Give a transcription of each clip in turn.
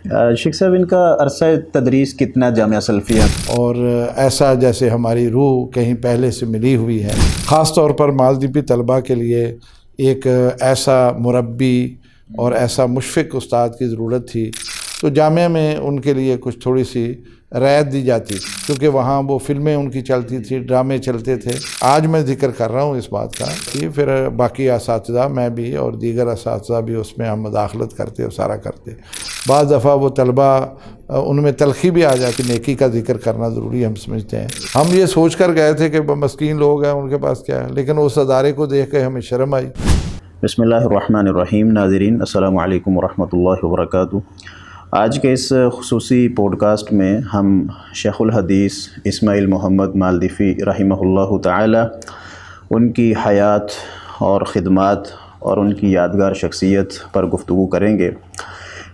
شیخ صاحب ان کا عرصہ تدریس کتنا جامعہ سلفیہ؟ اور ایسا جیسے ہماری روح کہیں پہلے سے ملی ہوئی ہے. خاص طور پر مالدیپی طلباء کے لیے ایک ایسا مربی اور ایسا مشفق استاد کی ضرورت تھی، تو جامعہ میں ان کے لیے کچھ تھوڑی سی رعایت دی جاتی تھی، کیونکہ وہاں وہ فلمیں ان کی چلتی تھی، ڈرامے چلتے تھے. آج میں ذکر کر رہا ہوں اس بات کا کہ پھر باقی اساتذہ، میں بھی اور دیگر اساتذہ بھی اس میں ہم مداخلت کرتے اور سارا کرتے. بعض دفعہ وہ طلباء ان میں تلخی بھی آ جاتی، نیکی کا ذکر کرنا ضروری ہم سمجھتے ہیں. ہم یہ سوچ کر گئے تھے کہ مسکین لوگ ہیں، ان کے پاس کیا ہے، لیکن اس ادارے کو دیکھ کے ہمیں شرم آئی. بسم اللہ الرحمن الرحیم. ناظرین السلام علیکم ورحمۃ اللہ وبرکاتہ. آج کے اس خصوصی پوڈ کاسٹ میں ہم شیخ الحدیث اسماعیل محمد مالدیفی رحمہ اللہ تعالی، ان کی حیات اور خدمات اور ان کی یادگار شخصیت پر گفتگو کریں گے.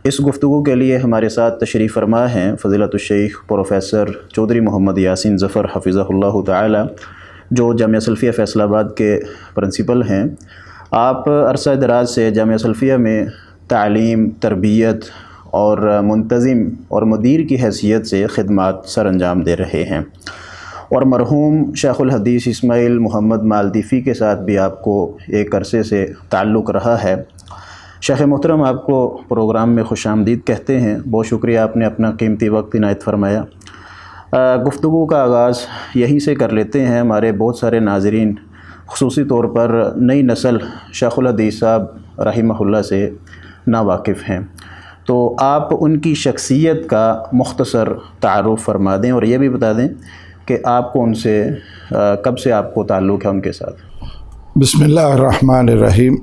اس گفتگو کے لیے ہمارے ساتھ تشریف فرما ہیں فضیلت الشیخ پروفیسر چودھری محمد یاسین ظفر حفظہ اللہ تعالی، جو جامعہ سلفیہ فیصل آباد کے پرنسپل ہیں. آپ عرصہ دراز سے جامعہ سلفیہ میں تعلیم، تربیت اور منتظم اور مدیر کی حیثیت سے خدمات سر انجام دے رہے ہیں، اور مرحوم شیخ الحدیث اسماعیل محمد مالدیفی کے ساتھ بھی آپ کو ایک عرصے سے تعلق رہا ہے. شیخ محترم، آپ کو پروگرام میں خوش آمدید کہتے ہیں. بہت شکریہ، آپ نے اپنا قیمتی وقت عنایت فرمایا. گفتگو کا آغاز یہی سے کر لیتے ہیں. ہمارے بہت سارے ناظرین خصوصی طور پر نئی نسل شیخ الحدیث صاحب رحمہ اللہ سے ناواقف ہیں، تو آپ ان کی شخصیت کا مختصر تعارف فرما دیں اور یہ بھی بتا دیں کہ آپ کو ان سے کب سے آپ کو تعلق ہے ان کے ساتھ. بسم اللہ الرحمن الرحیم.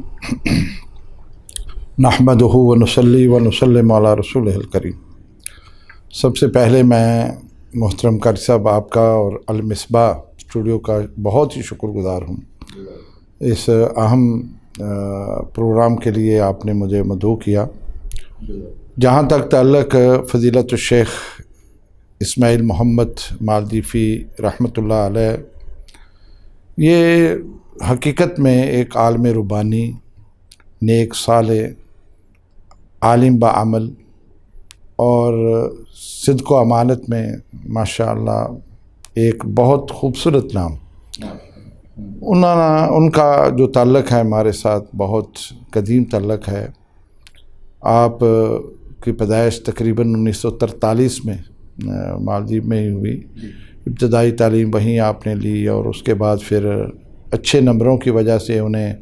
نحمدہ ونصلی ونسلم علی رسولہ الکریم. سب سے پہلے میں محترم قاری صاحب آپ کا اور المصباح اسٹوڈیو کا بہت ہی شکر گزار ہوں. اس اہم پروگرام کے لیے آپ نے مجھے مدعو کیا. جہاں تک تعلق فضیلت الشیخ اسماعیل محمد مالدیفی رحمۃ اللہ علیہ، یہ حقیقت میں ایک عالم ربانی، نیک صالح، عالم بعمل اور صدق و امانت میں ماشاء اللہ ایک بہت خوبصورت نام. ان کا جو تعلق ہے ہمارے ساتھ بہت قدیم تعلق ہے. آپ کی پیدائش تقریباً 1943 میں مالدیپ میں ہی ہوئی. ابتدائی تعلیم وہیں آپ نے لی، اور اس کے بعد پھر اچھے نمبروں کی وجہ سے انہیں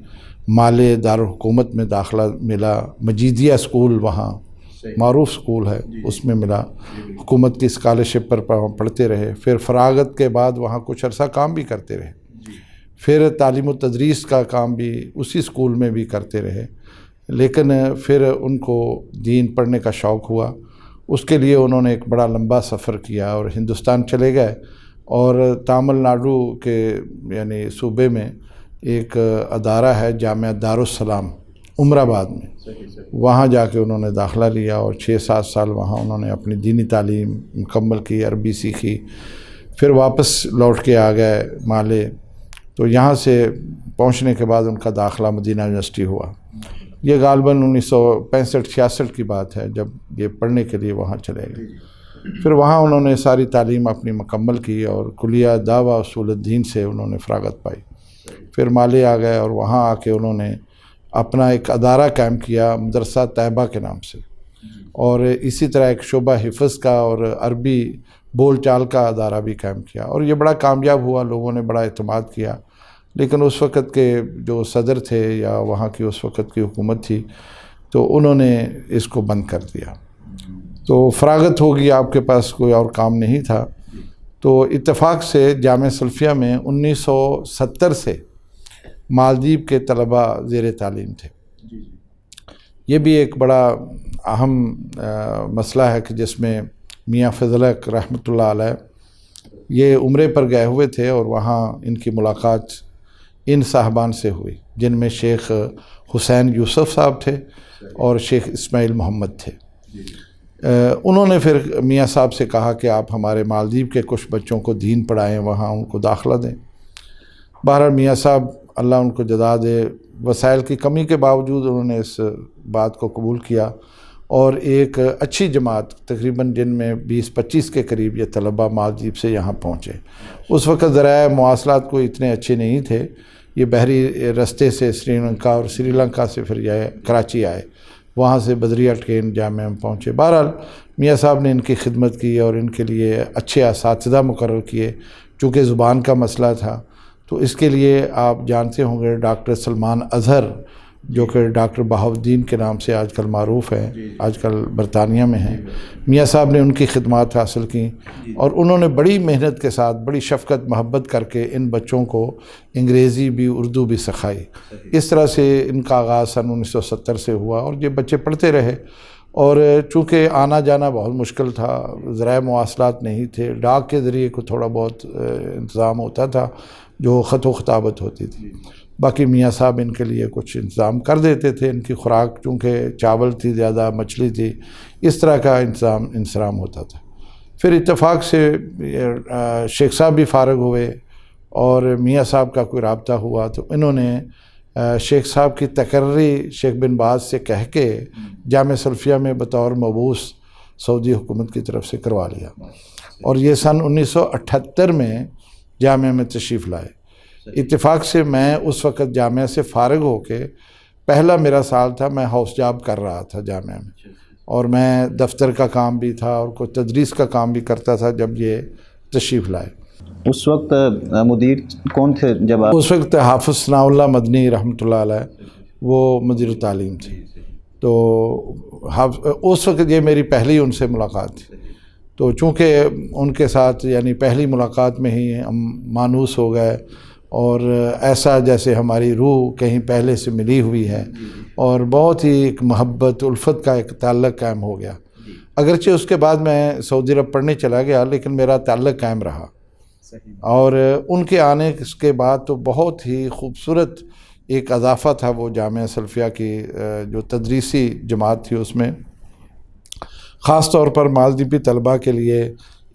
مالے دارالحکومت میں داخلہ ملا. مجیدیہ اسکول وہاں معروف اسکول ہے، اس میں ملا. حکومت کی اسکالرشپ پر پڑھتے رہے. پھر فراغت کے بعد وہاں کچھ عرصہ کام بھی کرتے رہے. پھر تعلیم و تدریس کا کام بھی اسی اسکول میں بھی کرتے رہے. لیکن پھر ان کو دین پڑھنے کا شوق ہوا. اس کے لیے انہوں نے ایک بڑا لمبا سفر کیا اور ہندوستان چلے گئے، اور تامل ناڈو کے یعنی صوبے میں ایک ادارہ ہے جامعہ دارالسلام عمر آباد میں، وہاں جا کے انہوں نے داخلہ لیا اور 6-7 سال وہاں انہوں نے اپنی دینی تعلیم مکمل کی، عربی سیکھی. پھر واپس لوٹ کے آ گئے مالے. تو یہاں سے پہنچنے کے بعد ان کا داخلہ مدینہ یونیورسٹی ہوا. یہ غالباً 1965-66 کی بات ہے جب یہ پڑھنے کے لیے وہاں چلے گئے. پھر وہاں انہوں نے ساری تعلیم اپنی مکمل کی اور کلیہ دعویٰ اصول الدین سے انہوں نے فراغت پائی. پھر مالے آ گئے اور وہاں آ کے انہوں نے اپنا ایک ادارہ قائم کیا مدرسہ طیبہ کے نام سے، اور اسی طرح ایک شعبہ حفظ کا اور عربی بول چال کا ادارہ بھی قائم کیا، اور یہ بڑا کامیاب ہوا. لوگوں نے بڑا اعتماد کیا. لیکن اس وقت کے جو صدر تھے یا وہاں کی اس وقت کی حکومت تھی، تو انہوں نے اس کو بند کر دیا. تو فراغت ہوگی، آپ کے پاس کوئی اور کام نہیں تھا. تو اتفاق سے جامعہ سلفیہ میں 1970 سے مالدیپ کے طلباء زیر تعلیم تھے. یہ بھی ایک بڑا اہم مسئلہ ہے کہ جس میں میاں فضل حق رحمۃ اللہ علیہ یہ عمرے پر گئے ہوئے تھے، اور وہاں ان کی ملاقات ان صاحبان سے ہوئی، جن میں شیخ حسین یوسف صاحب تھے اور شیخ اسماعیل محمد تھے. انہوں نے پھر میاں صاحب سے کہا کہ آپ ہمارے مالدیپ کے کچھ بچوں کو دین پڑھائیں، وہاں ان کو داخلہ دیں. بہرحال میاں صاحب اللہ ان کو جزا دے، وسائل کی کمی کے باوجود انہوں نے اس بات کو قبول کیا اور ایک اچھی جماعت تقریباً جن میں 20-25 کے قریب یہ طلباء مالدیپ سے یہاں پہنچے۔ اس وقت ذرائع مواصلات کوئی اتنے اچھے نہیں تھے، یہ بحری رستے سے سری لنکا اور سری لنکا سے پھر یہ کراچی آئے، وہاں سے بدریہ ٹرین جامعہ میں پہنچے۔ بہرحال میاں صاحب نے ان کی خدمت کی اور ان کے لیے اچھے اساتذہ مقرر کیے، چونکہ زبان کا مسئلہ تھا تو اس کے لیے آپ جانتے ہوں گے ڈاکٹر سلمان اظہر، جو کہ ڈاکٹر بہاؤالدین کے نام سے آج کل معروف ہیں، آج کل برطانیہ میں ہیں، میاں صاحب نے ان کی خدمات حاصل کیں اور انہوں نے بڑی محنت کے ساتھ بڑی شفقت محبت کر کے ان بچوں کو انگریزی بھی اردو بھی سکھائی۔ اس طرح سے ان کا آغاز سن 1970 سے ہوا اور یہ بچے پڑھتے رہے، اور چونکہ آنا جانا بہت مشکل تھا، ذرائع مواصلات نہیں تھے، ڈاک کے ذریعے کو تھوڑا بہت انتظام ہوتا تھا جو خط و خطابت ہوتی تھی، باقی میاں صاحب ان کے لیے کچھ انتظام کر دیتے تھے، ان کی خوراک چونکہ چاول تھی زیادہ، مچھلی تھی، اس طرح کا انتظام ہوتا تھا۔ پھر اتفاق سے شیخ صاحب بھی فارغ ہوئے اور میاں صاحب کا کوئی رابطہ ہوا تو انہوں نے شیخ صاحب کی تقرری شیخ بن باز سے کہہ کے جامعہ سلفیہ میں بطور مبعوث سعودی حکومت کی طرف سے کروا لیا، اور یہ سن 1978 میں جامعہ میں تشریف لائے۔ اتفاق سے میں اس وقت جامعہ سے فارغ ہو کے پہلا میرا سال تھا، میں ہاؤس جاب کر رہا تھا جامعہ میں، اور میں دفتر کا کام بھی تھا اور کوئی تدریس کا کام بھی کرتا تھا جب یہ تشریف لائے۔ اس وقت مدیر کون تھے جب آپ؟ اس وقت حافظ ثناء اللہ مدنی رحمۃ اللہ علیہ وہ مدیر تعلیم تھے، تو اس وقت یہ میری پہلی ان سے ملاقات تھی، تو چونکہ ان کے ساتھ یعنی پہلی ملاقات میں ہی ہم مانوس ہو گئے، اور ایسا جیسے ہماری روح کہیں پہلے سے ملی ہوئی ہے، اور بہت ہی ایک محبت الفت کا ایک تعلق قائم ہو گیا۔ اگرچہ اس کے بعد میں سعودی عرب پڑھنے چلا گیا لیکن میرا تعلق قائم رہا، اور ان کے آنے کے بعد تو بہت ہی خوبصورت ایک اضافہ تھا وہ جامعہ سلفیہ کی جو تدریسی جماعت تھی، اس میں خاص طور پر مالدیپی طلباء کے لیے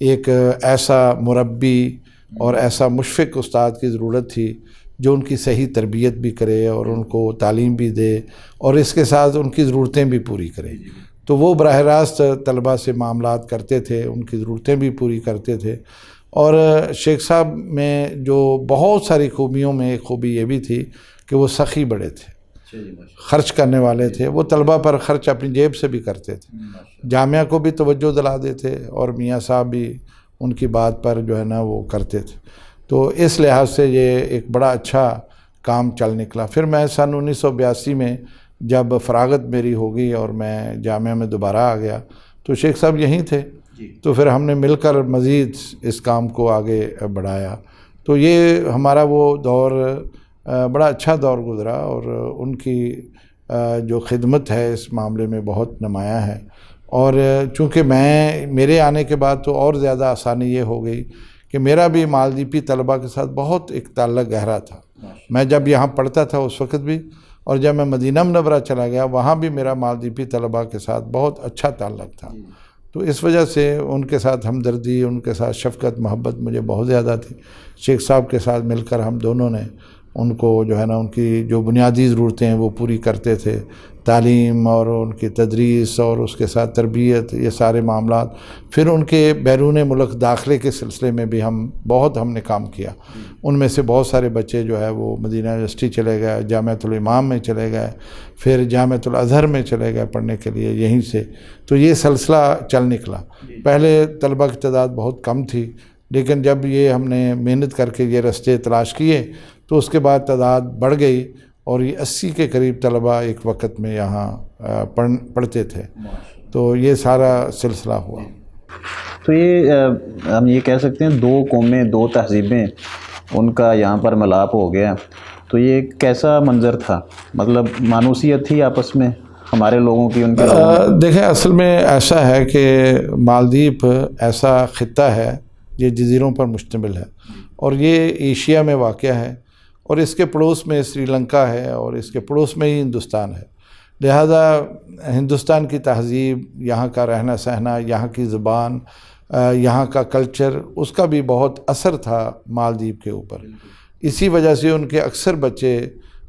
ایک ایسا مربی اور ایسا مشفق استاد کی ضرورت تھی جو ان کی صحیح تربیت بھی کرے اور ان کو تعلیم بھی دے اور اس کے ساتھ ان کی ضرورتیں بھی پوری کرے۔ تو وہ براہ راست طلباء سے معاملات کرتے تھے، ان کی ضرورتیں بھی پوری کرتے تھے، اور شیخ صاحب میں جو بہت ساری خوبیوں میں ایک خوبی یہ بھی تھی کہ وہ سخی بڑے تھے، خرچ کرنے والے تھے، وہ طلباء پر خرچ اپنی جیب سے بھی کرتے تھے، جامعہ کو بھی توجہ دلا دیتے اور میاں صاحب بھی ان کی بات پر جو ہے نا وہ کرتے تھے، تو اس لحاظ سے یہ ایک بڑا اچھا کام چل نکلا۔ پھر میں سن 1982 میں جب فراغت میری ہو گئی اور میں جامعہ میں دوبارہ آ گیا تو شیخ صاحب یہیں تھے، تو پھر ہم نے مل کر مزید اس کام کو آگے بڑھایا، تو یہ ہمارا وہ دور بڑا اچھا دور گزرا، اور ان کی جو خدمت ہے اس معاملے میں بہت نمایاں ہے، اور چونکہ میرے آنے کے بعد تو اور زیادہ آسانی یہ ہو گئی کہ میرا بھی مالدیپی طلباء کے ساتھ بہت ایک تعلق گہرا تھا۔ میں جب یہاں پڑھتا تھا اس وقت بھی، اور جب میں مدینہ منورہ چلا گیا وہاں بھی میرا مالدیپی طلباء کے ساتھ بہت اچھا تعلق تھا، تو اس وجہ سے ان کے ساتھ ہمدردی، ان کے ساتھ شفقت محبت مجھے بہت زیادہ تھی۔ شیخ صاحب کے ساتھ مل کر ہم دونوں نے ان کو جو ہے نا ان کی جو بنیادی ضرورتیں ہیں وہ پوری کرتے تھے، تعلیم اور ان کی تدریس اور اس کے ساتھ تربیت، یہ سارے معاملات۔ پھر ان کے بیرون ملک داخلے کے سلسلے میں بھی ہم نے کام کیا، ان میں سے بہت سارے بچے جو ہے وہ مدینہ یونیورسٹی چلے گئے، جامعۃ الامام میں چلے گئے، پھر جامعۃ الازہر میں چلے گئے پڑھنے کے لیے یہیں سے، تو یہ سلسلہ چل نکلا۔ پہلے طلبہ کی تعداد بہت کم تھی، لیکن جب یہ ہم نے محنت کر کے یہ رستے تلاش کیے تو اس کے بعد تعداد بڑھ گئی، اور یہ 80 کے قریب طلباء ایک وقت میں یہاں پڑھتے تھے، تو یہ سارا سلسلہ ہوا۔ تو یہ ہم یہ کہہ سکتے ہیں دو قومیں، دو تہذیبیں، ان کا یہاں پر ملاپ ہو گیا، تو یہ کیسا منظر تھا؟ مطلب مانوسیت تھی آپس میں ہمارے لوگوں کی ان کے لوگوں؟ دیکھیں اصل میں ایسا ہے کہ مالدیپ ایسا خطہ ہے یہ جزیروں پر مشتمل ہے، اور یہ ایشیا میں واقع ہے، اور اس کے پڑوس میں سری لنکا ہے، اور اس کے پڑوس میں ہی ہندوستان ہے، لہذا ہندوستان کی تہذیب، یہاں کا رہنا سہنا، یہاں کی زبان، یہاں کا کلچر، اس کا بھی بہت اثر تھا مالدیپ کے اوپر۔ اسی وجہ سے ان کے اکثر بچے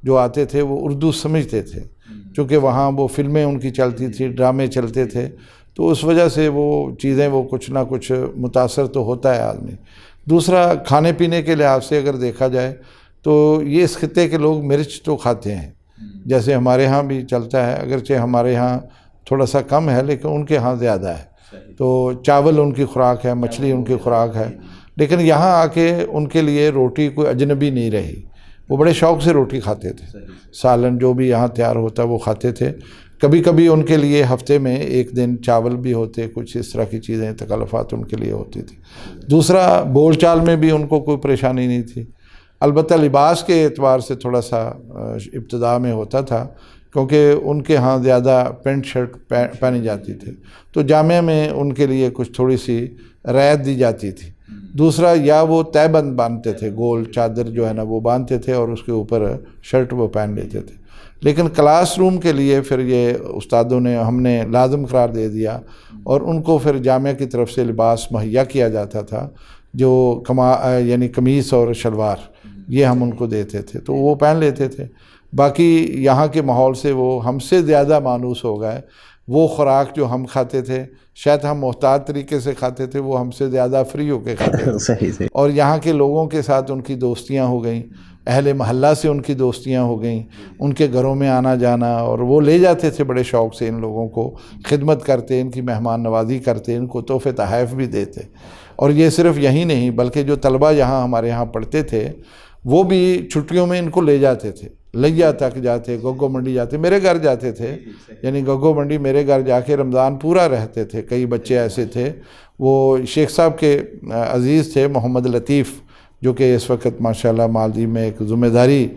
جو آتے تھے وہ اردو سمجھتے تھے، چونکہ وہاں وہ فلمیں ان کی چلتی تھی، ڈرامے چلتے تھے، تو اس وجہ سے وہ چیزیں وہ کچھ نہ کچھ متاثر تو ہوتا ہے آدمی۔ دوسرا، کھانے پینے کے لحاظ سے اگر دیکھا جائے تو یہ اس خطے کے لوگ مرچ تو کھاتے ہیں، جیسے ہمارے ہاں بھی چلتا ہے، اگرچہ ہمارے ہاں تھوڑا سا کم ہے لیکن ان کے ہاں زیادہ ہے۔ تو چاول ان کی خوراک ہے، مچھلی ان کی خوراک ہے، لیکن یہاں آ کے ان کے لیے روٹی کوئی اجنبی نہیں رہی، وہ بڑے شوق سے روٹی کھاتے تھے، سالن جو بھی یہاں تیار ہوتا وہ کھاتے تھے۔ کبھی کبھی ان کے لیے ہفتے میں ایک دن چاول بھی ہوتے، کچھ اس طرح کی چیزیں تکلفات ان کے لیے ہوتی تھی۔ دوسرا، بول چال میں بھی ان کو کوئی پریشانی نہیں تھی۔ البتہ لباس کے اعتبار سے تھوڑا سا ابتدا میں ہوتا تھا، کیونکہ ان کے ہاں زیادہ پینٹ شرٹ پہنی جاتی تھی، تو جامعہ میں ان کے لیے کچھ تھوڑی سی رعایت دی جاتی تھی۔ دوسرا، یا وہ تہہ بند باندھتے تھے، گول چادر جو ہے نا وہ باندھتے تھے اور اس کے اوپر شرٹ وہ پہن لیتے تھے۔ لیکن کلاس روم کے لیے پھر یہ استادوں نے، ہم نے لازم قرار دے دیا، اور ان کو پھر جامعہ کی طرف سے لباس مہیا کیا جاتا تھا، جو یعنی قمیص اور شلوار، یہ ہم ان کو دیتے تھے، تو وہ پہن لیتے تھے۔ باقی یہاں کے ماحول سے وہ ہم سے زیادہ مانوس ہو گئے۔ وہ خوراک جو ہم کھاتے تھے، شاید ہم محتاط طریقے سے کھاتے تھے، وہ ہم سے زیادہ فری ہو کے کھاتے تھے۔ صحیح۔ اور یہاں کے لوگوں کے ساتھ ان کی دوستیاں ہو گئیں، اہل محلہ سے ان کی دوستیاں ہو گئیں، ان کے گھروں میں آنا جانا، اور وہ لے جاتے تھے بڑے شوق سے ان لوگوں کو، خدمت کرتے، ان کی مہمان نوازی کرتے، ان کو تحفے تحائف بھی دیتے۔ اور یہ صرف یہی نہیں، بلکہ جو طلبہ یہاں ہمارے یہاں پڑھتے تھے وہ بھی چھٹیوں میں ان کو لے جاتے تھے، لیا تک جاتے، گگو منڈی جاتے، میرے گھر جاتے تھے، یعنی گگو منڈی میرے گھر جا کے رمضان پورا رہتے تھے۔ کئی بچے ایسے تھے، وہ شیخ صاحب کے عزیز تھے محمد لطیف، جو کہ اس وقت ماشاءاللہ مالدیپ میں ایک ذمہ داری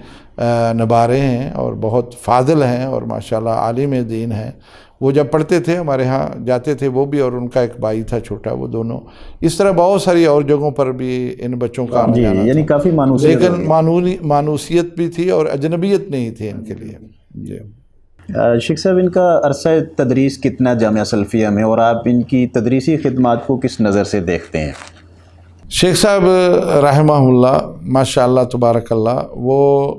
نبھا رہے ہیں اور بہت فاضل ہیں اور ماشاءاللہ عالم دین ہیں۔ وہ جب پڑھتے تھے ہمارے ہاں جاتے تھے وہ بھی، اور ان کا ایک بھائی تھا چھوٹا، وہ دونوں۔ اس طرح بہت ساری اور جگہوں پر بھی ان بچوں کا آنا جانا یعنی تھا، کافی مانوسیت، لیکن مانوسیت بھی تھی اور اجنبیت نہیں تھی ان کے لیے۔ جی شیخ صاحب، ان کا عرصہ تدریس کتنا جامعہ سلفیہ میں، اور آپ ان کی تدریسی خدمات کو کس نظر سے دیکھتے ہیں؟ شیخ صاحب رحمہ اللہ، ماشاء اللہ تبارک اللہ، وہ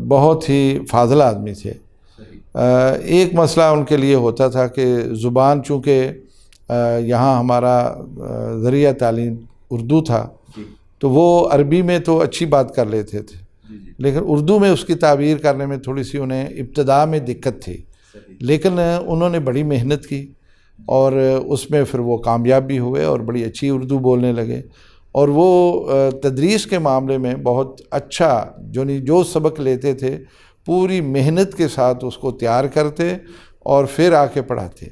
بہت ہی فاضل آدمی تھے۔ ایک مسئلہ ان کے لیے ہوتا تھا کہ زبان، چونکہ یہاں ہمارا ذریعہ تعلیم اردو تھا، تو وہ عربی میں تو اچھی بات کر لیتے تھے، لیکن اردو میں اس کی تعبیر کرنے میں تھوڑی سی انہیں ابتدا میں دقت تھی، لیکن انہوں نے بڑی محنت کی اور اس میں پھر وہ کامیاب بھی ہوئے اور بڑی اچھی اردو بولنے لگے۔ اور وہ تدریس کے معاملے میں بہت اچھا، جو سبق لیتے تھے پوری محنت کے ساتھ اس کو تیار کرتے اور پھر آ کے پڑھاتے۔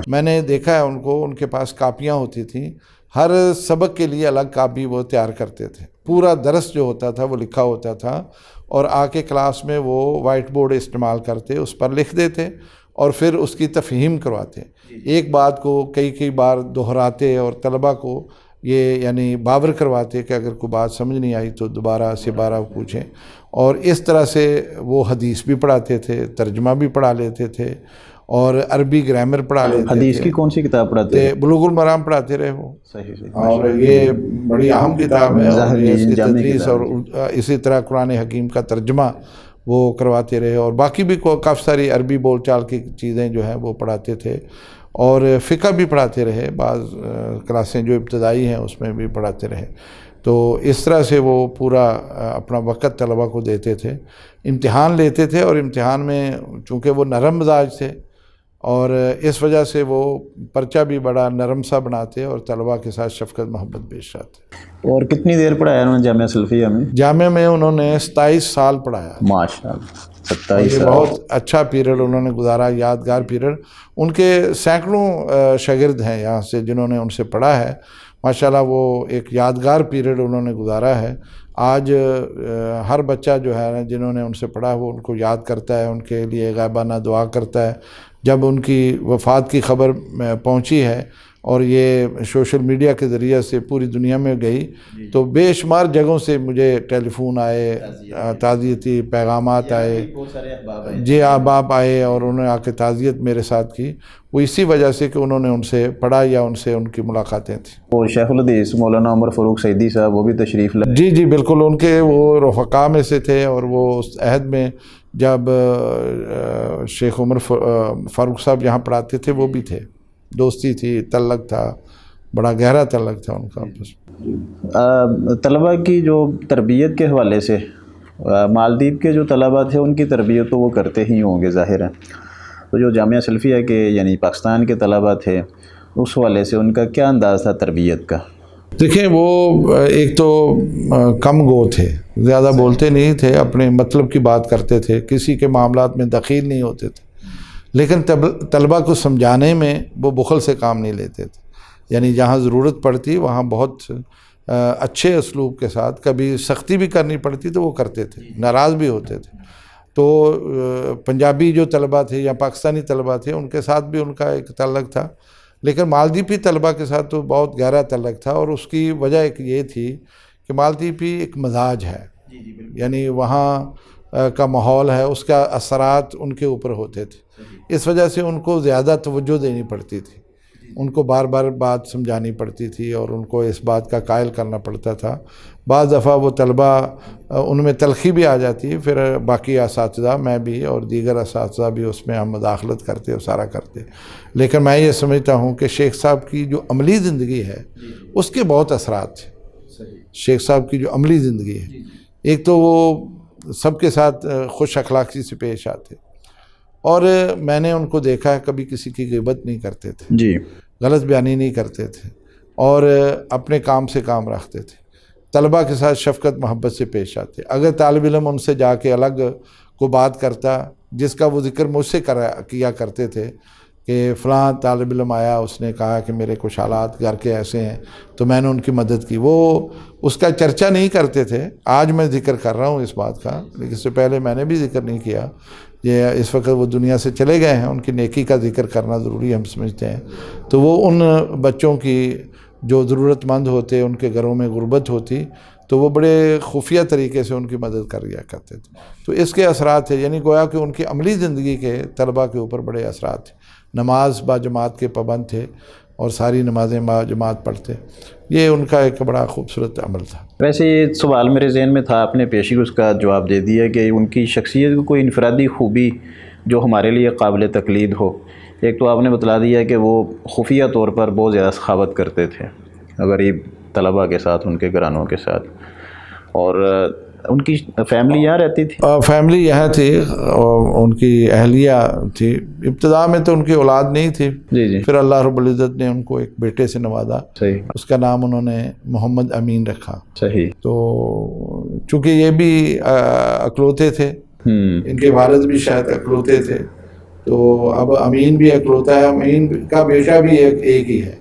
میں نے دیکھا ہے ان کو، ان کے پاس کاپیاں ہوتی تھیں، ہر سبق کے لیے الگ کاپی وہ تیار کرتے تھے، پورا درس جو ہوتا تھا وہ لکھا ہوتا تھا، اور آ کے کلاس میں وہ وائٹ بورڈ استعمال کرتے، اس پر لکھ دیتے اور پھر اس کی تفہیم کرواتے، ایک بات کو کئی بار دہراتے اور طلبہ کو یہ یعنی باور کرواتے کہ اگر کوئی بات سمجھ نہیں آئی تو دوبارہ سے بارہ پوچھیں۔ اور اس طرح سے وہ حدیث بھی پڑھاتے تھے، ترجمہ بھی پڑھا لیتے تھے، اور عربی گرامر پڑھا لیتے تھے۔ حدیث کی کون سی کتاب پڑھاتے ہیں؟ بلوغ المرام پڑھاتے رہے وہ، صحیح۔ اور یہ بڑی اہم کتاب ہے، اور اس کی تدریس، اور اسی طرح قرآن حکیم کا ترجمہ وہ کرواتے رہے، اور باقی بھی کافی ساری عربی بول چال کی چیزیں جو ہیں وہ پڑھاتے تھے، اور فقہ بھی پڑھاتے رہے، بعض کلاسیں جو ابتدائی ہیں اس میں بھی پڑھاتے رہے۔ تو اس طرح سے وہ پورا اپنا وقت طلبہ کو دیتے تھے، امتحان لیتے تھے، اور امتحان میں چونکہ وہ نرم مزاج تھے اور اس وجہ سے وہ پرچہ بھی بڑا نرم سا بناتے اور طلبہ کے ساتھ شفقت محبت پیش آتے۔ اور کتنی دیر پڑھایا انہوں نے جامعہ سلفیہ میں؟ جامعہ میں انہوں نے 27 سال پڑھایا۔ ماشاءاللہ، 27 یہ سال۔ بہت اچھا پیریڈ انہوں نے گزارا، یادگار پیریڈ۔ ان کے سینکڑوں شاگرد ہیں یہاں سے جنہوں نے ان سے پڑھا ہے، ماشاءاللہ وہ ایک یادگار پیریڈ انہوں نے گزارا ہے۔ آج ہر بچہ جو ہے جنہوں نے ان سے پڑھا وہ ان کو یاد کرتا ہے، ان کے لیے غائبانہ دعا کرتا ہے۔ جب ان کی وفات کی خبر پہنچی ہے اور یہ سوشل میڈیا کے ذریعے سے پوری دنیا میں گئی، تو بے شمار جگہوں سے مجھے ٹیلی فون آئے، تعزیتی پیغامات آئے، جی احباب آئے، اور انہوں نے آ کے تعزیت میرے ساتھ کی۔ وہ اسی وجہ سے کہ انہوں نے ان سے پڑھا یا ان سے ان کی ملاقاتیں تھیں۔ اور شیخ الحدیث مولانا عمر فاروق سعیدی صاحب وہ بھی تشریف لائے؟ جی بالکل، ان کے وہ رفقا میں سے تھے، اور وہ اس عہد میں جب شیخ عمر فاروق صاحب یہاں پڑھاتے تھے وہ بھی تھے، دوستی تھی، تعلق تھا، بڑا گہرا تعلق تھا ان کا آپس میں۔ طلبہ کی جو تربیت کے حوالے سے مالدیپ کے جو طلبہ تھے ان کی تربیت تو وہ کرتے ہی ہوں گے ظاہر ہے، تو جو جامعہ سلفیہ کے یعنی پاکستان کے طلبہ تھے اس حوالے سے ان کا کیا انداز تھا تربیت کا؟ دیکھیں وہ ایک تو کم گو تھے، زیادہ بولتے نہیں تھے، اپنے مطلب کی بات کرتے تھے، کسی کے معاملات میں دخیل نہیں ہوتے تھے، لیکن طلبہ کو سمجھانے میں وہ بخل سے کام نہیں لیتے تھے، یعنی جہاں ضرورت پڑتی وہاں بہت اچھے اسلوب کے ساتھ، کبھی سختی بھی کرنی پڑتی تو وہ کرتے تھے، ناراض بھی ہوتے تھے۔ تو پنجابی جو طلبہ تھے یا پاکستانی طلبہ تھے ان کے ساتھ بھی ان کا ایک تعلق تھا، لیکن مالدیپی طلبہ کے ساتھ تو بہت گہرا تعلق تھا، اور اس کی وجہ ایک یہ تھی کہ مالدیپی ایک مزاج ہے، یعنی وہاں کا ماحول ہے، اس کا اثرات ان کے اوپر ہوتے تھے، اس وجہ سے ان کو زیادہ توجہ دینی پڑتی تھی، ان کو بار بار بات سمجھانی پڑتی تھی اور ان کو اس بات کا قائل کرنا پڑتا تھا۔ بعض دفعہ وہ طلبہ ان میں تلخی بھی آ جاتی ہے، پھر باقی اساتذہ، میں بھی اور دیگر اساتذہ بھی اس میں ہم مداخلت کرتے اور سارا کرتے، لیکن میں یہ سمجھتا ہوں کہ شیخ صاحب کی جو عملی زندگی ہے اس کے بہت اثرات تھے۔ شیخ صاحب کی جو عملی زندگی ہے، ایک تو وہ سب کے ساتھ خوش اخلاقی سے پیش آتے، اور میں نے ان کو دیکھا ہے کبھی کسی کی غیبت نہیں کرتے تھے، جی، غلط بیانی نہیں کرتے تھے، اور اپنے کام سے کام رکھتے تھے، طلبہ کے ساتھ شفقت محبت سے پیش آتے۔ اگر طالب علم ان سے جا کے الگ کو بات کرتا، جس کا وہ ذکر مجھ سے کیا کرتے تھے کہ فلاں طالب علم آیا، اس نے کہا کہ میرے کچھ حالات گھر کے ایسے ہیں تو میں نے ان کی مدد کی، وہ اس کا چرچا نہیں کرتے تھے۔ آج میں ذکر کر رہا ہوں اس بات کا، لیکن اس سے پہلے میں نے بھی ذکر نہیں کیا۔ یہ اس وقت وہ دنیا سے چلے گئے ہیں، ان کی نیکی کا ذکر کرنا ضروری ہم سمجھتے ہیں، تو وہ ان بچوں کی جو ضرورت مند ہوتے، ان کے گھروں میں غربت ہوتی، تو وہ بڑے خفیہ طریقے سے ان کی مدد کر لیا کرتے تھے۔ تو اس کے اثرات ہیں، یعنی گویا کہ ان کی عملی زندگی کے طلبہ کے اوپر بڑے اثرات تھے۔ نماز با جماعت کے پابند تھے اور ساری نمازیں با جماعت پڑھتے، یہ ان کا ایک بڑا خوبصورت عمل تھا۔ ویسے یہ سوال میرے ذہن میں تھا، آپ نے پیشی اس کا جواب دے دیا کہ ان کی شخصیت کو کوئی انفرادی خوبی جو ہمارے لیے قابل تقلید ہو۔ ایک تو آپ نے بتلا دیا کہ وہ خفیہ طور پر بہت زیادہ سخاوت کرتے تھے غریب طلبہ کے ساتھ، ان کے گھرانوں کے ساتھ، اور ان کی فیملی یہاں رہتی تھی؟ فیملی یہاں تھی، ان کی اہلیہ تھی۔ ابتدا میں تو ان کی اولاد نہیں تھی، جی، پھر اللہ رب العزت نے ان کو ایک بیٹے سے نوازا، صحیح، اس کا نام انہوں نے محمد امین رکھا۔ صحیح۔ تو چونکہ یہ بھی اکلوتے تھے، ان کے والد بھی شاید اکلوتے تھے، تو اب امین بھی اکلوتا ہے، امین کا بیٹا بھی ایک ہی ہے،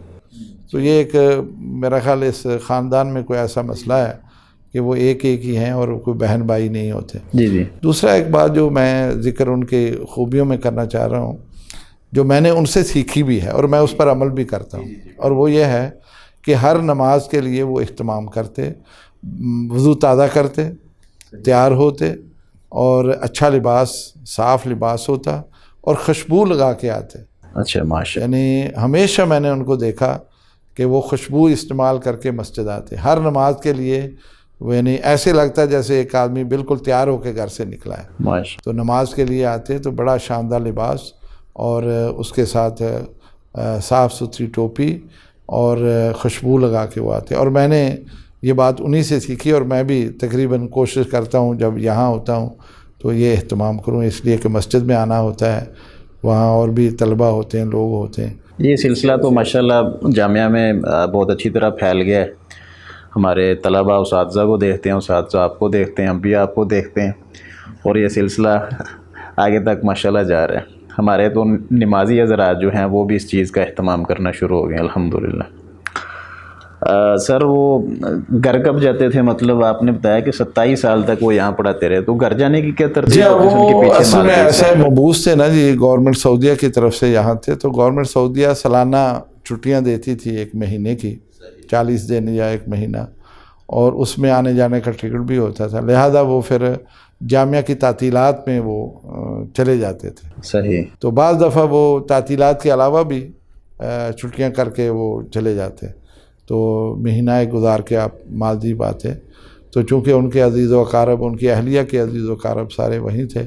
تو یہ ایک میرا خیال اس خاندان میں کوئی ایسا مسئلہ ہے کہ وہ ایک ہی ہیں اور کوئی بہن بھائی نہیں ہوتے۔ جی۔ دوسرا ایک بات جو میں ذکر ان کے خوبیوں میں کرنا چاہ رہا ہوں، جو میں نے ان سے سیکھی بھی ہے اور میں اس پر عمل بھی کرتا ہوں، اور وہ یہ ہے کہ ہر نماز کے لیے وہ اہتمام کرتے، وضو تازہ کرتے، تیار ہوتے، اور اچھا لباس، صاف لباس ہوتا، اور خوشبو لگا کے آتے۔ اچھا، ماشاء اللہ۔ یعنی ہمیشہ میں نے ان کو دیکھا کہ وہ خوشبو استعمال کر کے مسجد آتے، ہر نماز کے لیے، یعنی ایسے لگتا ہے جیسے ایک آدمی بالکل تیار ہو کے گھر سے نکلا ہے، ماشاء تو نماز کے لیے آتے تو بڑا شاندار لباس، اور اس کے ساتھ صاف ستھری ٹوپی اور خوشبو لگا کے وہ آتے، اور میں نے یہ بات انہی سے سیکھی، اور میں بھی تقریباً کوشش کرتا ہوں جب یہاں ہوتا ہوں تو یہ اہتمام کروں، اس لیے کہ مسجد میں آنا ہوتا ہے، وہاں اور بھی طلبہ ہوتے ہیں، لوگ ہوتے ہیں۔ یہ سلسلہ تو ماشاءاللہ جامعہ میں بہت اچھی طرح پھیل گیا ہے، ہمارے طلبہ اساتذہ کو دیکھتے ہیں، اساتذہ آپ کو دیکھتے ہیں، ہم بھی آپ کو دیکھتے ہیں، اور یہ سلسلہ آگے تک ماشاءاللہ جا رہا ہے۔ ہمارے تو نمازی حضرات جو ہیں وہ بھی اس چیز کا اہتمام کرنا شروع ہو گئے الحمدللہ۔ سر وہ گھر کب جاتے تھے؟ مطلب آپ نے بتایا کہ 27 سال تک وہ یہاں پڑھاتے رہے، تو گھر جانے کی کیا ترتیب ہوتی ہے ان کے پیچھے؟ اصل میں ایسا مبعوث تھے نا جی، گورنمنٹ سعودیہ کی طرف سے یہاں تھے، تو گورنمنٹ سعودیہ سالانہ چھٹیاں دیتی تھی، 1 مہینے کی 40 دن یا 1 مہینہ، اور اس میں آنے جانے کا ٹکٹ بھی ہوتا تھا، لہذا وہ پھر جامعہ کی تعطیلات میں وہ چلے جاتے تھے۔ صحیح۔ تو بعض دفعہ وہ تعطیلات کے علاوہ بھی چھٹیاں کر کے وہ چلے جاتے، تو مہینہ گزار کے آپ مالدیپ آتے، تو چونکہ ان کے عزیز و اقارب، ان کی اہلیہ کے عزیز و اقارب سارے وہیں تھے،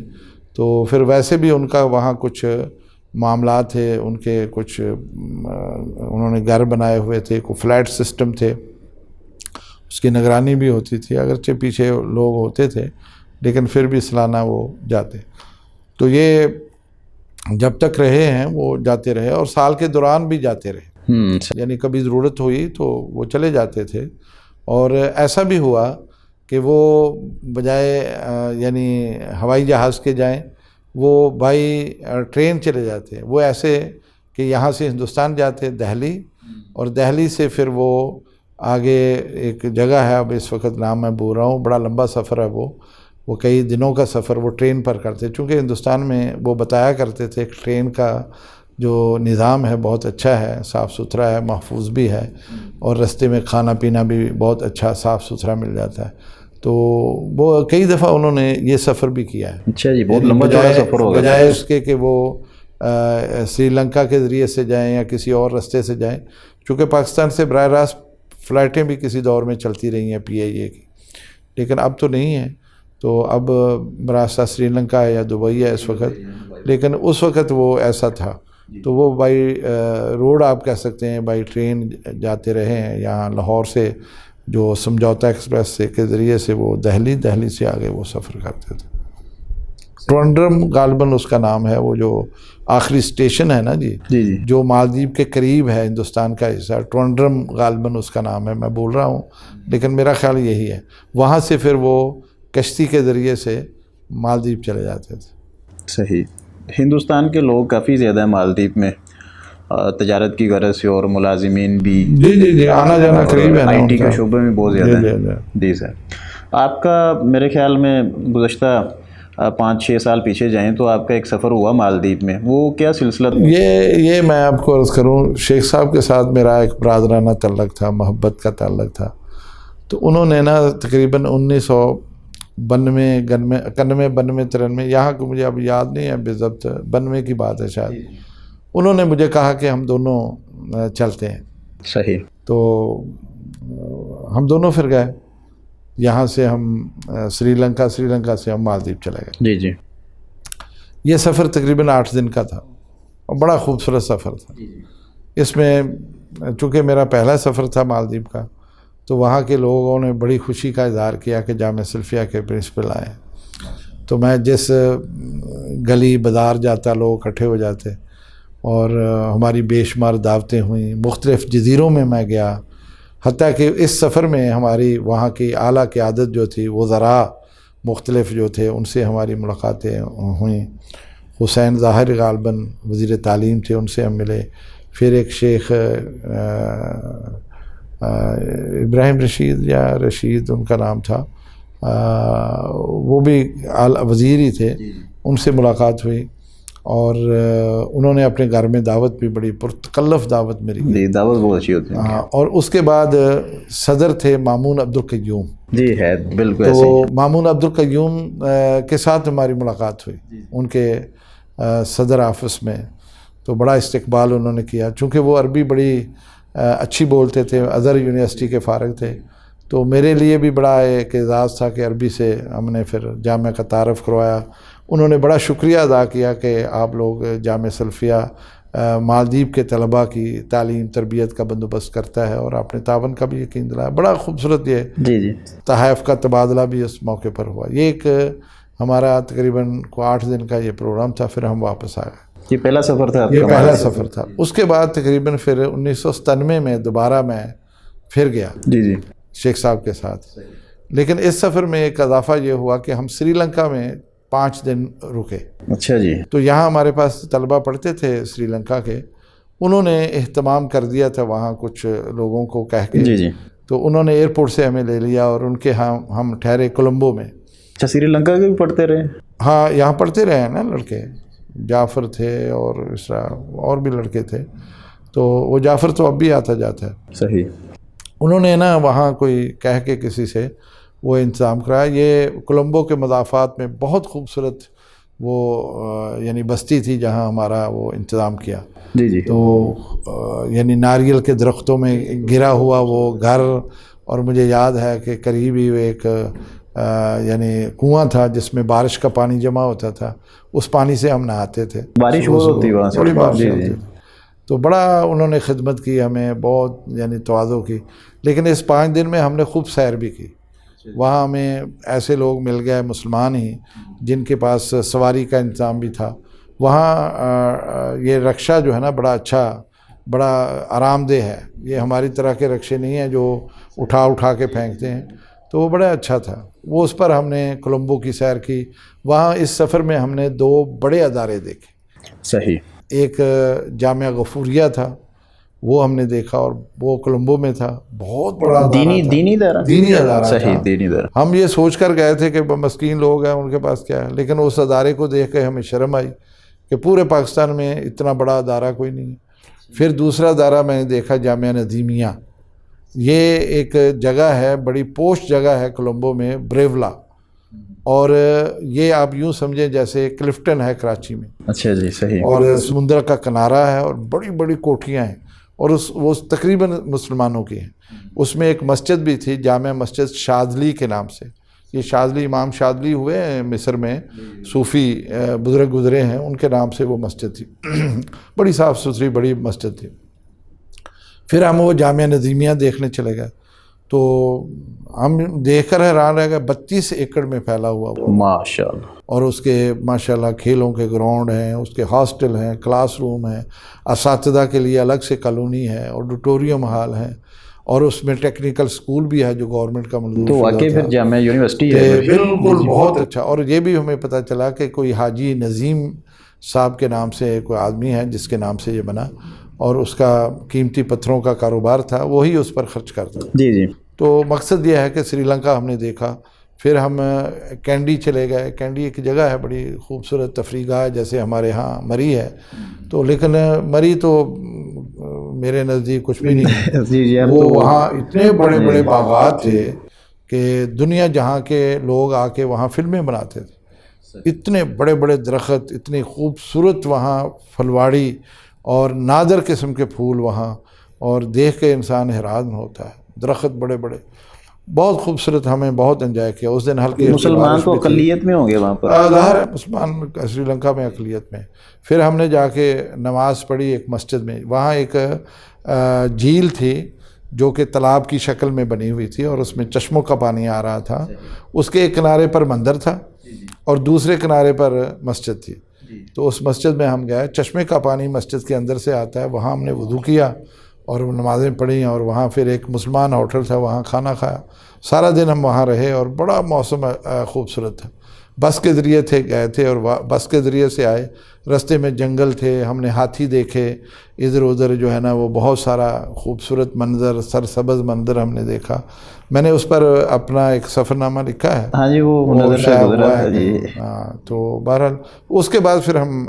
تو پھر ویسے بھی ان کا وہاں کچھ معاملات تھے، ان کے کچھ انہوں نے گھر بنائے ہوئے تھے، کوئی فلیٹ سسٹم تھے، اس کی نگرانی بھی ہوتی تھی، اگرچہ پیچھے لوگ ہوتے تھے لیکن پھر بھی سالانہ وہ جاتے. تو یہ جب تک رہے ہیں وہ جاتے رہے، اور سال کے دوران بھی جاتے رہے، یعنی کبھی ضرورت ہوئی تو وہ چلے جاتے تھے. اور ایسا بھی ہوا کہ وہ بجائے یعنی ہوائی جہاز کے جائیں، وہ بائی ٹرین چلے جاتے. وہ ایسے کہ یہاں سے ہندوستان جاتے دہلی، اور دہلی سے پھر وہ آگے ایک جگہ ہے، اب اس وقت نام میں بول رہا ہوں، بڑا لمبا سفر ہے وہ کئی دنوں کا سفر وہ ٹرین پر کرتے. چونکہ ہندوستان میں وہ بتایا کرتے تھے کہ ٹرین کا جو نظام ہے بہت اچھا ہے، صاف ستھرا ہے، محفوظ بھی ہے، اور رستے میں کھانا پینا بھی بہت اچھا صاف ستھرا مل جاتا ہے. تو وہ کئی دفعہ انہوں نے یہ سفر بھی کیا ہے. اچھا جی، بہت لمبا چوڑا سفر ہوگا. بجائے اس کے کہ وہ سری لنکا کے ذریعے سے جائیں یا کسی اور رستے سے جائیں، چونکہ پاکستان سے براہ راست فلائٹیں بھی کسی دور میں چلتی رہی ہیں PIA کی، لیکن اب تو نہیں ہے. تو اب راستہ سری لنکا ہے یا دبئی ہے اس وقت، لیکن اس وقت وہ ایسا تھا. تو وہ بائی روڈ آپ کہہ سکتے ہیں، بائی ٹرین جاتے رہے ہیں. یہاں لاہور سے جو سمجھوتا ایکسپریس سے کے ذریعے سے وہ دہلی سے آگے وہ سفر کرتے تھے. ٹرونڈرم غالباً اس کا نام ہے، وہ جو آخری اسٹیشن ہے نا جی، جو مالدیپ کے قریب ہے، ہندوستان کا حصہ. ٹرونڈرم غالباً اس کا نام ہے، میں بول رہا ہوں لیکن میرا خیال یہی ہے. وہاں سے پھر وہ کشتی کے ذریعے سے مالدیپ چلے جاتے تھے. صحیح. ہندوستان کے لوگ کافی زیادہ ہیں مالدیپ میں، تجارت کی غرض سے، اور ملازمین بھی جی آنا جانا قریب ہے نا. IT کے شعبے میں بہت زیادہ ہیں. جی سر، آپ کا میرے خیال میں گزشتہ 5-6 سال پیچھے جائیں تو آپ کا ایک سفر ہوا مالدیپ میں، وہ کیا سلسلہ تھا؟ یہ میں آپ کو عرض کروں، شیخ صاحب کے ساتھ میرا ایک برادرانہ تعلق تھا، محبت کا تعلق تھا. تو انہوں نے نا تقریباً 1992 93 یہاں کو مجھے اب یاد نہیں ہے بالضبط، 92 کی بات ہے شاید. انہوں نے مجھے کہا کہ ہم دونوں چلتے ہیں. صحیح. تو ہم دونوں پھر گئے. یہاں سے ہم سری لنکا سے ہم مالدیپ چلے گئے. جی. یہ سفر تقریباً 8 دن کا تھا، اور بڑا خوبصورت سفر تھا. اس میں چونکہ میرا پہلا سفر تھا مالدیپ کا، تو وہاں کے لوگوں نے بڑی خوشی کا اظہار کیا کہ جامعہ سلفیہ کے پرنسپل آئے. تو میں جس گلی بازار جاتا، لوگ اکٹھے ہو جاتے، اور ہماری بے شمار دعوتیں ہوئیں. مختلف جزیروں میں گیا، حتیٰ کہ اس سفر میں ہماری وہاں کی اعلیٰ قیادت جو تھی، وزراء مختلف جو تھے، ان سے ہماری ملاقاتیں ہوئیں. حسین ظاہر غالباً وزیر تعلیم تھے، ان سے ہم ملے. پھر ایک شیخ ابراہیم رشید ان کا نام تھا، وہ بھی وزیر ہی تھے، ان سے ملاقات ہوئی. اور انہوں نے اپنے گھر میں دعوت بھی، بڑی پرتکلف دعوت میری کی. دعوت بہت اچھی ہوتی ہے. اور اس کے بعد صدر تھے مامون عبدالقیوم. جی ہے بالکل. تو مامون عبدالقیوم کے ساتھ ہماری ملاقات ہوئی ان کے صدر آفس میں. تو بڑا استقبال انہوں نے کیا، چونکہ وہ عربی بڑی اچھی بولتے تھے، ازہر یونیورسٹی کے فارغ تھے. تو میرے لیے بھی بڑا ایک اعزاز تھا کہ عربی سے ہم نے پھر جامعہ کا تعارف کروایا. انہوں نے بڑا شکریہ ادا کیا کہ آپ لوگ جامعہ سلفیہ مالدیپ کے طلباء کی تعلیم تربیت کا بندوبست کرتا ہے، اور آپ نے تعاون کا بھی یقین دلایا. بڑا خوبصورت یہ تحائف کا تبادلہ بھی اس موقع پر ہوا. یہ ایک ہمارا تقریباً 8 دن کا یہ پروگرام تھا. پھر ہم واپس آ گئے. یہ پہلا سفر تھا؟ یہ پہلا سفر تھا. اس کے بعد تقریباً پھر 1997 میں دوبارہ میں پھر گیا جی شیخ صاحب کے ساتھ. لیکن اس سفر میں ایک اضافہ یہ ہوا کہ ہم سری لنکا میں 5 دن رکے. اچھا جی. تو یہاں ہمارے پاس طلبہ پڑھتے تھے سری لنکا کے، انہوں نے اہتمام کر دیا تھا وہاں کچھ لوگوں کو کہہ کے. جی. تو انہوں نے ایئرپورٹ سے ہمیں لے لیا، اور ان کے ہم ٹھہرے کولمبو میں. اچھا، سری لنکا کے بھی پڑھتے رہے؟ ہاں، یہاں پڑھتے رہے ہیں نا لڑکے. جعفر تھے اور اس طرح اور بھی لڑکے تھے. تو وہ جعفر تو اب بھی آتا جاتا ہے. صحیح. انہوں نے نا وہاں کوئی کہہ کے کسی سے وہ انتظام کرایا. یہ کولمبو کے مضافات میں بہت خوبصورت وہ یعنی بستی تھی جہاں ہمارا وہ انتظام کیا. جی. تو یعنی ناریل کے درختوں میں گرا ہوا وہ گھر، اور مجھے یاد ہے کہ قریب ہی ایک یعنی کنواں تھا جس میں بارش کا پانی جمع ہوتا تھا، اس پانی سے ہم نہاتے تھے. بارش بہت ہوتی وہاں سے، بڑی بارش جی ہوتی جی. تھی. تو بڑا انہوں نے خدمت کی ہمیں، بہت یعنی تواضع کی. لیکن اس 5 دن میں ہم نے خوب سیر بھی کی. وہاں ہمیں ایسے لوگ مل گئے مسلمان ہی جن کے پاس سواری کا انتظام بھی تھا. وہاں یہ رکشہ جو ہے نا بڑا اچھا، بڑا آرام دہ ہے. یہ ہماری طرح کے رکشے نہیں ہیں جو اٹھا کے پھینکتے ہیں. تو وہ بڑا اچھا تھا. وہ اس پر ہم نے کولمبو کی سیر کی. وہاں اس سفر میں ہم نے 2 بڑے ادارے دیکھے. صحیح. ایک جامعہ غفوریہ تھا، وہ ہم نے دیکھا، اور وہ کولمبو میں تھا. بہت بڑا دینی ادارہ صحیح تھا. دینی ادارہ. ہم یہ سوچ کر گئے تھے کہ مسکین لوگ ہیں، ان کے پاس کیا ہے، لیکن اس ادارے کو دیکھ کے ہمیں شرم آئی کہ پورے پاکستان میں اتنا بڑا ادارہ کوئی نہیں ہے. پھر دوسرا ادارہ میں نے دیکھا جامعہ ندیمیہ. یہ ایک جگہ ہے، بڑی پوش جگہ ہے کولمبو میں، بریولا. اور یہ آپ یوں سمجھیں جیسے کلفٹن ہے کراچی میں. اچھا جی صحیح. اور سمندر کا کنارہ ہے اور بڑی بڑی کوٹھیاں ہیں، اور وہ تقریباً مسلمانوں کی ہیں. اس میں ایک مسجد بھی تھی، جامع مسجد شاذلی کے نام سے. یہ شاذلی، امام شاذلی ہوئے ہیں مصر میں، صوفی بزرگ گزرے ہیں، ان کے نام سے وہ مسجد تھی. بڑی صاف ستھری بڑی مسجد تھی. پھر ہم وہ جامعہ ندیمیہ دیکھنے چلے گئے. تو ہم دیکھ کر حیران رہ گئے. 32 ایکڑ میں پھیلا ہوا وہ، ماشاءاللہ. اور اس کے ماشاءاللہ کھیلوں کے گراؤنڈ ہیں، اس کے ہاسٹل ہیں، کلاس روم ہیں، اساتذہ کے لیے الگ سے کالونی ہے، آڈیٹوریم ہال ہے، اور اس میں ٹیکنیکل سکول بھی ہے جو گورنمنٹ کا منظور تو واقعی پھر جامعہ یونیورسٹی ہے. بالکل بہت اچھا. اور یہ بھی ہمیں پتہ چلا کہ کوئی حاجی نظیم صاحب کے نام سے کوئی آدمی ہے جس کے نام سے یہ بنا، اور اس کا قیمتی پتھروں کا کاروبار تھا، وہی اس پر خرچ کرتا. جی جی. تو مقصد یہ ہے کہ سری لنکا ہم نے دیکھا. پھر ہم کینڈی چلے گئے. کینڈی ایک جگہ ہے بڑی خوبصورت تفریح گاہ، جیسے ہمارے ہاں مری ہے. تو لیکن مری تو میرے نزدیک کچھ بھی نہیں. وہ وہاں اتنے بڑے بڑے باغات تھے کہ دنیا جہاں کے لوگ آ کے وہاں فلمیں بناتے تھے. اتنے بڑے بڑے درخت، اتنی خوبصورت وہاں پھلواڑی اور نادر قسم کے پھول وہاں، اور دیکھ کے انسان حیران ہوتا ہے. درخت بڑے بڑے، بہت خوبصورت. ہمیں بہت انجوائے کیا اس دن. ہلکی مسلمان تو اقلیت میں ہوں گے وہاں پر، ظاہر ہے مسلمان سری لنکا میں اقلیت میں. پھر ہم نے جا کے نماز پڑھی ایک مسجد میں. وہاں ایک جھیل تھی جو کہ تالاب کی شکل میں بنی ہوئی تھی، اور اس میں چشموں کا پانی آ رہا تھا. اس کے ایک کنارے پر مندر تھا اور دوسرے کنارے پر مسجد تھی. تو اس مسجد میں ہم گئے. چشمے کا پانی مسجد کے اندر سے آتا ہے. وہاں ہم نے وضو کیا اور نمازیں پڑھیں، اور وہاں پھر ایک مسلمان ہوٹل تھا، وہاں کھانا کھایا. سارا دن ہم وہاں رہے اور بڑا موسم خوبصورت تھا. بس کے ذریعے گئے تھے اور بس کے ذریعے سے آئے. رستے میں جنگل تھے، ہم نے ہاتھی دیکھے ادھر ادھر جو ہے نا، وہ بہت سارا خوبصورت منظر، سرسبز منظر ہم نے دیکھا. میں نے اس پر اپنا ایک سفر نامہ لکھا ہے. ہاں جی، وہ نظر سے گزرا ہے جی. ہاں. تو بہرحال اس کے بعد پھر ہم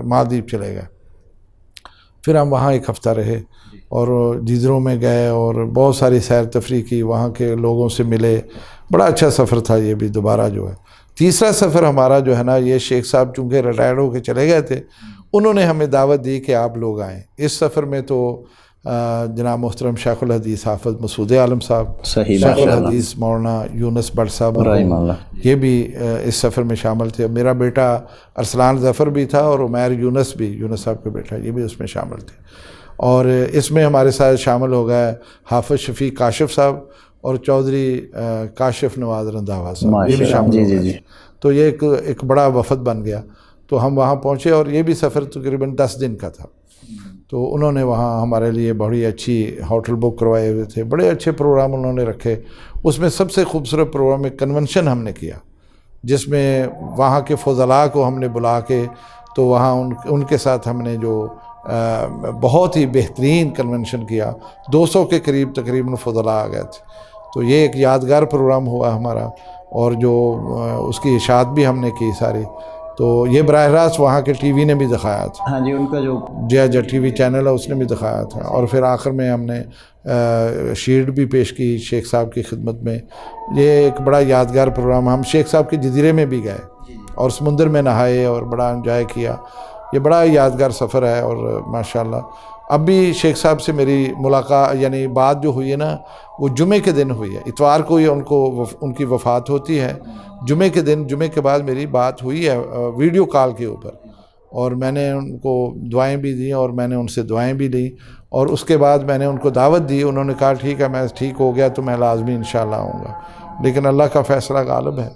مالدیپ چلے گئے. پھر ہم وہاں ایک ہفتہ رہے اور جزیروں میں گئے اور بہت ساری سیر تفریح کی، وہاں کے لوگوں سے ملے. بڑا اچھا سفر تھا یہ بھی. دوبارہ جو ہے تیسرا سفر ہمارا جو ہے نا، یہ شیخ صاحب چونکہ ریٹائرڈ ہو کے چلے گئے تھے، انہوں نے ہمیں دعوت دی کہ آپ لوگ آئیں. اس سفر میں تو جناب محترم شیخ الحدیث حافظ مسعود عالم صاحب، شیخ الحدیث مولانا یونس بٹ صاحب، یہ بھی اس سفر میں شامل تھے. میرا بیٹا ارسلان ظفر بھی تھا اور عمیر یونس بھی، یونس صاحب کا بیٹا، یہ بھی اس میں شامل تھے. اور اس میں ہمارے ساتھ شامل ہو گئے حافظ شفیع کاشف صاحب اور چودھری کاشف نواز رنداوا صاحب، یہ بھی شامل ہو گئے. تو یہ ایک بڑا وفد بن گیا. تو ہم وہاں پہنچے اور یہ بھی سفر تقریباً 10 دن کا تھا. تو انہوں نے وہاں ہمارے لیے بڑی اچھی ہوٹل بک کروائے ہوئے تھے. بڑے اچھے پروگرام انہوں نے رکھے. اس میں سب سے خوبصورت پروگرام ایک کنونشن ہم نے کیا، جس میں وہاں کے فضلاء کو ہم نے بلا کے، تو وہاں ان کے ساتھ ہم نے جو بہت ہی بہترین کنونشن کیا. 200 کے قریب تقریباً فضلاء آ گئے تھے. تو یہ ایک یادگار پروگرام ہوا ہمارا، اور جو اس کی اشاعت بھی ہم نے کی ساری. تو یہ براہ راست وہاں کے ٹی وی نے بھی دکھایا تھا. ہاں جی، ان کا جو جی ٹی وی چینل ہے اس نے بھی دکھایا تھا. اور پھر آخر میں ہم نے شیلڈ بھی پیش کی شیخ صاحب کی خدمت میں. یہ ایک بڑا یادگار پروگرام. ہم شیخ صاحب کے جزیرے میں بھی گئے اور سمندر میں نہائے اور بڑا انجوائے کیا. یہ بڑا یادگار سفر ہے اور ماشاءاللہ اب بھی شیخ صاحب سے میری ملاقات یعنی بات جو ہوئی ہے نا وہ جمعے کے دن ہوئی ہے، اتوار کو ہی ان کی وفات ہوتی ہے، جمعے کے دن، جمعے کے بعد میری بات ہوئی ہے ویڈیو کال کے اوپر، اور میں نے ان کو دعائیں بھی دیں اور میں نے ان سے دعائیں بھی لیں، اور اس کے بعد میں نے ان کو دعوت دی، انہوں نے کہا ٹھیک ہے میں ٹھیک ہو گیا تو میں لازمی انشاءاللہ آؤں گا، لیکن اللہ کا فیصلہ غالب ہے،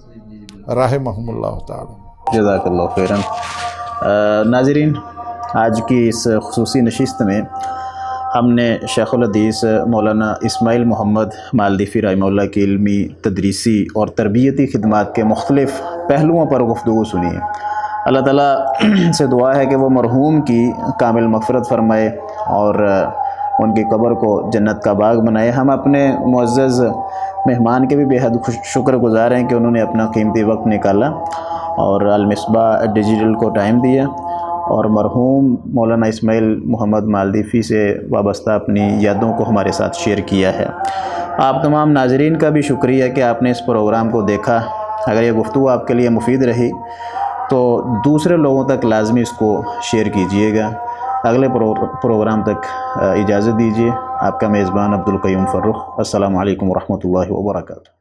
رحمہم اللہ تعالی۔ جزاک اللہ خیراً۔ ناظرین، آج کی اس خصوصی نشست میں ہم نے شیخ الحدیث مولانا اسماعیل محمد مالدیفی رحمہ اللہ کی علمی، تدریسی اور تربیتی خدمات کے مختلف پہلوؤں پر گفتگو سنی ہے۔ اللہ تعالیٰ سے دعا ہے کہ وہ مرحوم کی کامل مغفرت فرمائے اور ان کی قبر کو جنت کا باغ بنائے۔ ہم اپنے معزز مہمان کے بھی بے حد شکر گزار ہیں کہ انہوں نے اپنا قیمتی وقت نکالا اور المصباح ڈیجیٹل کو ٹائم دیا اور مرحوم مولانا اسماعیل محمد مالدیفی سے وابستہ اپنی یادوں کو ہمارے ساتھ شیئر کیا ہے۔ آپ تمام ناظرین کا بھی شکریہ کہ آپ نے اس پروگرام کو دیکھا۔ اگر یہ گفتگو آپ کے لیے مفید رہی تو دوسرے لوگوں تک لازمی اس کو شیئر کیجئے گا۔ اگلے پروگرام تک اجازت دیجیے۔ آپ کا میزبان عبدالقیوم فرخ۔ السلام علیکم ورحمۃ اللہ وبرکاتہ۔